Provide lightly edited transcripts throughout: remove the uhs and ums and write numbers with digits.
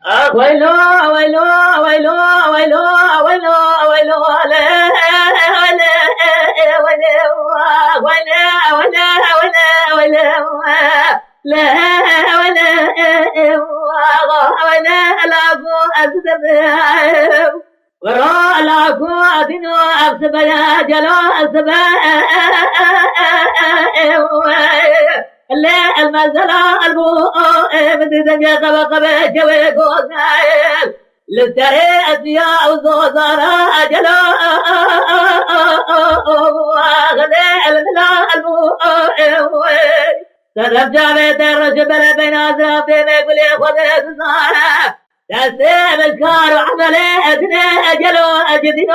ويلو ويلو ويلو ويلو ويلو ويلو لا ولا ولا ولا ولا ولا ولا لا ولا ولا لا أسبب وراء لا أدنو أسبب يا جلو أسبب لا المزلا البو بدي قبقب جوي قوسايل للتري أدياء وزوزارا أجلا غدي الملا البو ترب جامي ترجبل بين أزرافي ميقولي خذي سزارا تسيب الكار وعملي أدني أجلو أجديو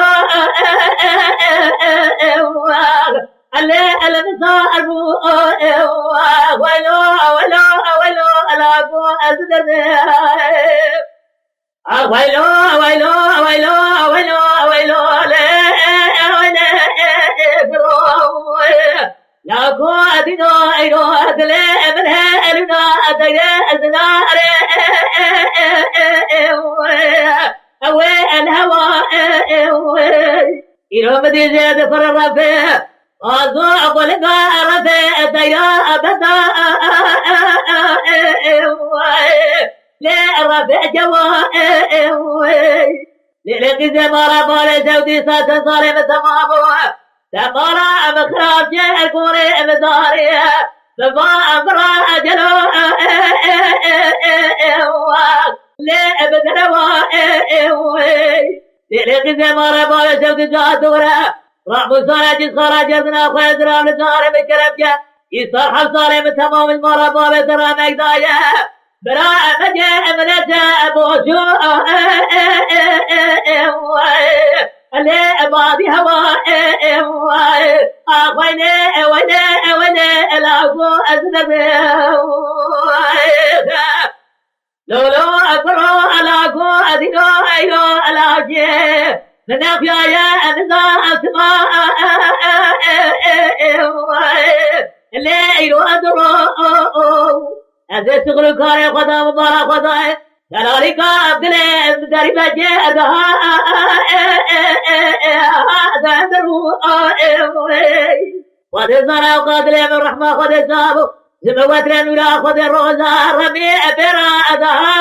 اللي المساء البو ويلو ويلو ويلو الابو ازدد ويلو ويلو ويلو ويلو ويلو لا ولا لا قادنا ايرو ادلي من هلنا ادي ازنار اوي الهوى ايرو بدي زاد فررفه أضع قلبا رفع ديا أبدا لا رفع جوا للقي زمارة بولي سودي ساتن صارم تمامو تمارا مخراج الكوري مداري فما أمرا أجلو لا أبدروا للقي زمارة بولي سودي ساتورا رحمو صار جس خرج ابنا خيز رام لصار بكربجة يصار حصار تمام المرة بابا ترى مقدايا براء مجا امنتا ابوشو اللي ابادي هوا اخوينا ولا ولا الاقو اذنب لولو اقرو الاقو اذنو ايو الاجي من أخيايا أنزا أسماء الليل أدرو أزي سغل كاري خدا مبارا خدا كذلك أبدلي داري بجي أدها أدرو خدا زرع قادلي من رحمة خدا سابو زموات رنولا خدا روزا رمي أبرا أدها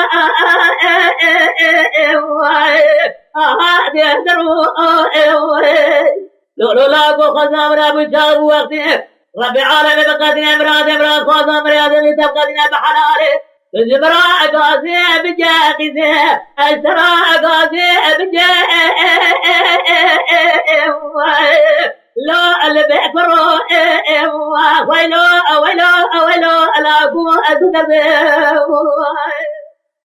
لولو لاقو خزام رابو شاغب وقتي ربي عالم بقدنا امراض خزام رياضي تبقدنا بحلالي الزمراء قاسي بجاقسي السراء قاسي لو اللي بيكرو ويلو ويلو ويلو لاقو أذنب